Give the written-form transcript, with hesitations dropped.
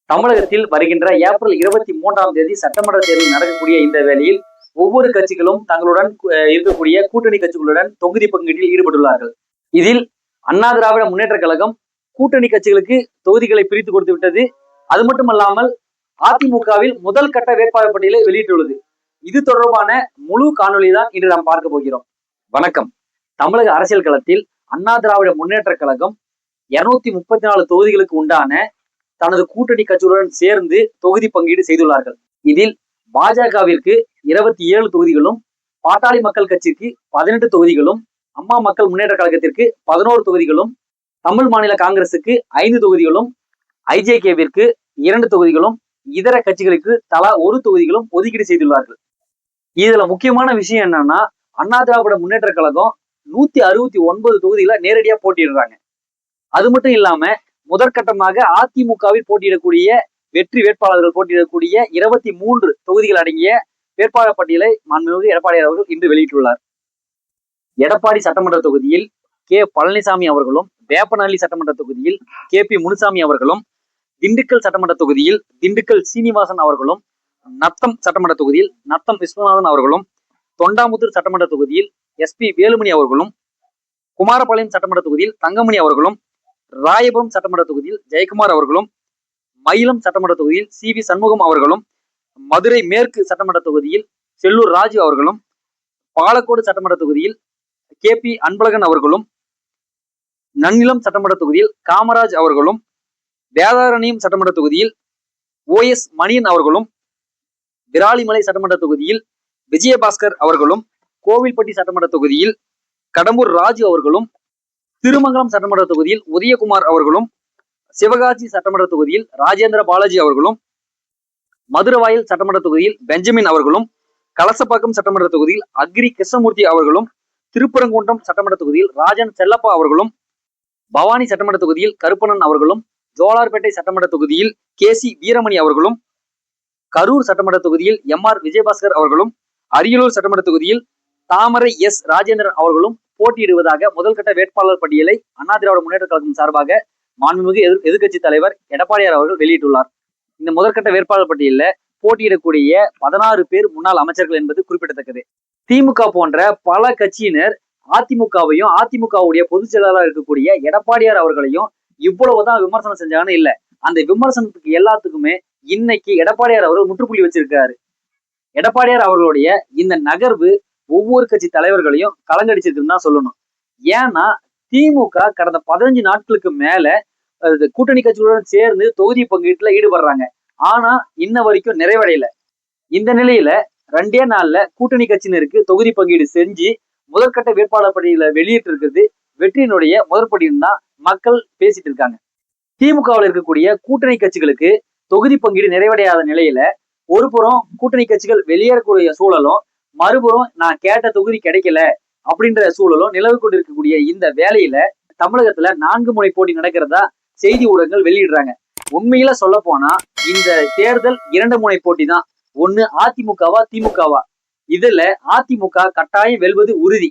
தமிழகத்தில் வருகின்ற ஏப்ரல் 23ஆம் தேதி சட்டமன்ற தேர்தல் நடக்கக்கூடிய இந்த வேளையில் ஒவ்வொரு கட்சிகளும் தங்களுடன் இருக்கக்கூடிய கூட்டணி கட்சிகளுடன் தொகுதி பங்கீட்டில் ஈடுபட்டுள்ளார்கள். இதில் அண்ணா திராவிட முன்னேற்ற கழகம் கூட்டணி கட்சிகளுக்கு தொகுதிகளை பிரித்து கொடுத்து விட்டது. அது மட்டுமல்லாமல் அதிமுகவில் முதல் கட்ட வேட்பாளர் பட்டியலை வெளியிட்டுள்ளது. இது தொடர்பான முழு காணொலி தான் இன்று நாம் பார்க்க போகிறோம். வணக்கம். தமிழக அரசியல் களத்தில் அண்ணா திராவிட முன்னேற்ற கழகம் 234 தொகுதிகளுக்கு உண்டான தனது கூட்டணி கட்சிகளுடன் சேர்ந்து தொகுதி பங்கீடு செய்துள்ளார்கள். இதில் பாஜகவிற்கு 27 தொகுதிகளும், பாட்டாளி மக்கள் கட்சிக்கு 18 தொகுதிகளும், அம்மா மக்கள் முன்னேற்ற கழகத்திற்கு 11 தொகுதிகளும், தமிழ் மாநில காங்கிரசுக்கு 5 தொகுதிகளும், ஐஜேகேவிற்கு 2 தொகுதிகளும், இதர கட்சிகளுக்கு தலா 1 தொகுதிகளும் ஒதுக்கீடு செய்துள்ளார்கள். இதுல முக்கியமான விஷயம் என்னன்னா, அண்ணா திராவிட முன்னேற்ற கழகம் 169 தொகுதிகளை நேரடியா போட்டியிடுறாங்க. அது மட்டும் இல்லாம முதற்கட்டமாக அதிமுகவில் போட்டியிடக்கூடிய வெற்றி வேட்பாளர்கள் போட்டியிடக்கூடிய 23 தொகுதிகள் அடங்கிய வேட்பாளர் பட்டியலை மாண்புமிகு எடப்பாடியார் அவர்கள் இன்று வெளியிட்டுள்ளார். எடப்பாடி சட்டமன்ற தொகுதியில் கே பழனிசாமி அவர்களும், வேப்பநல்லி சட்டமன்ற தொகுதியில் KP முனுசாமி அவர்களும், திண்டுக்கல் சட்டமன்ற தொகுதியில் திண்டுக்கல் சீனிவாசன் அவர்களும், நத்தம் சட்டமன்ற தொகுதியில் நத்தம் விஸ்வநாதன் அவர்களும், தொண்டாமுத்தூர் சட்டமன்ற தொகுதியில் SP வேலுமணி அவர்களும், குமாரபாளையம் சட்டமன்ற தொகுதியில் தங்கமணி அவர்களும், ராயபுரம் சட்டமன்ற தொகுதியில் ஜெயக்குமார் அவர்களும், மயிலம் சட்டமன்ற தொகுதியில் CV சண்முகம் அவர்களும், மதுரை மேற்கு சட்டமன்ற தொகுதியில் செல்லூர் ராஜு அவர்களும், பாலக்கோடு சட்டமன்ற தொகுதியில் KP அன்பழகன் அவர்களும், நன்னிலம் சட்டமன்ற தொகுதியில் காமராஜ் அவர்களும், வேதாரண்யம் சட்டமன்ற தொகுதியில் OS மணியன் அவர்களும், விராலிமலை சட்டமன்ற தொகுதியில் விஜயபாஸ்கர் அவர்களும், கோவில்பட்டி சட்டமன்ற தொகுதியில் கடம்பூர் ராஜு அவர்களும், திருமங்கலம் சட்டமன்ற தொகுதியில் உதயகுமார் அவர்களும், சிவகாசி சட்டமன்ற தொகுதியில் ராஜேந்திர பாலாஜி அவர்களும், மதுரவாயல் சட்டமன்ற தொகுதியில் பெஞ்சமின் அவர்களும், கலசப்பாக்கம் சட்டமன்ற தொகுதியில் அக்ரி கிருஷ்ணமூர்த்தி அவர்களும், திருப்பரங்குன்றம் சட்டமன்ற தொகுதியில் ராஜன் செல்லப்பா அவர்களும், பவானி சட்டமன்ற தொகுதியில் கருப்பணன் அவர்களும், ஜோலார்பேட்டை சட்டமன்ற தொகுதியில் KC வீரமணி அவர்களும், கரூர் சட்டமன்ற தொகுதியில் MR விஜயபாஸ்கர் அவர்களும், அரியலூர் சட்டமன்ற தொகுதியில் தாமரை S ராஜேந்திரன் அவர்களும் போட்டியிடுவதாக முதல்கட்ட வேட்பாளர் பட்டியலை அண்ணா திராவிட முன்னேற்ற கழகம் சார்பாக மாண்புமிகு எதிர்க்கட்சி தலைவர் எடப்பாடியார் அவர்கள் வெளியிட்டுள்ளார். இந்த முதற்கட்ட வேட்பாளர் பட்டியலில் போட்டியிடக்கூடிய 16 பேர் முன்னாள் அமைச்சர்கள் என்பது குறிப்பிடத்தக்கது. திமுக போன்ற பல கட்சியினர் அதிமுகவையும் அதிமுகவுடைய பொதுச் செயலாளர் இருக்கக்கூடிய எடப்பாடியார் அவர்களையும் இவ்வளவுதான் விமர்சனம் செஞ்சாங்கன்னு இல்ல, அந்த விமர்சனத்துக்கு எல்லாத்துக்குமே இன்னைக்கு எடப்பாடியார் அவர்கள் முற்றுப்புள்ளி வச்சிருக்காரு. எடப்பாடியார் அவர்களுடைய இந்த நகர்வு ஒவ்வொரு கட்சி தலைவர்களையும் கலங்கடிச்சிருக்குன்னு தான் சொல்லணும். ஏன்னா திமுக கடந்த 15 நாட்களுக்கு மேல கூட்டணி கட்சிகளுடன் சேர்ந்து தொகுதி பங்கீட்டுல ஈடுபடுறாங்க. ஆனா இன்ன வரைக்கும் நிறைவடையல. இந்த நிலையில 2 நாள்ல கூட்டணி கட்சியினருக்கு தொகுதி பங்கீடு செஞ்சு முதற்கட்ட வேட்பாளர் பட்டியல வெளியிட்டு இருக்கிறது வெற்றியினுடைய முதற்படின்னு தான் மக்கள் பேசிட்டு இருக்காங்க. திமுகவில் இருக்கக்கூடிய கூட்டணி கட்சிகளுக்கு தொகுதி பங்கீடு நிறைவடையாத நிலையில ஒரு புறம் கூட்டணி கட்சிகள் வெளியேறக்கூடிய சூழலும், மறுபுறம் நான் கேட்ட தொகுதி கிடைக்கல அப்படின்ற சூழலும் நிலவு கொண்டிருக்கக்கூடிய இந்த வேலையில தமிழகத்துல 4 முனை போட்டி நடக்கிறதா செய்தி ஊடகங்கள் வெளியிடுறாங்க. உண்மையில சொல்ல போனா இந்த தேர்தல் 2 முனை போட்டி தான். ஒண்ணு அதிமுகவா திமுகவா. இதுல அதிமுக கட்டாயம் வெல்வது உறுதி.